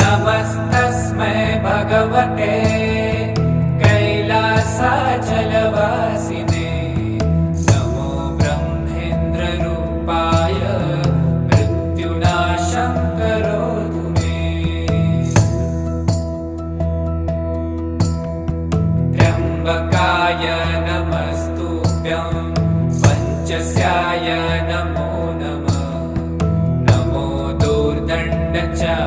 नमस्तस्मै भगवते कैलासाचलवासिने नमो ब्रह्मेन्द्ररूपाय मृत्युनाशं करोतु मे त्र्यम्बकाय नमस्तुभ्यं पञ्चस्याय नमो नमः नमो दूर्दण्डचापाय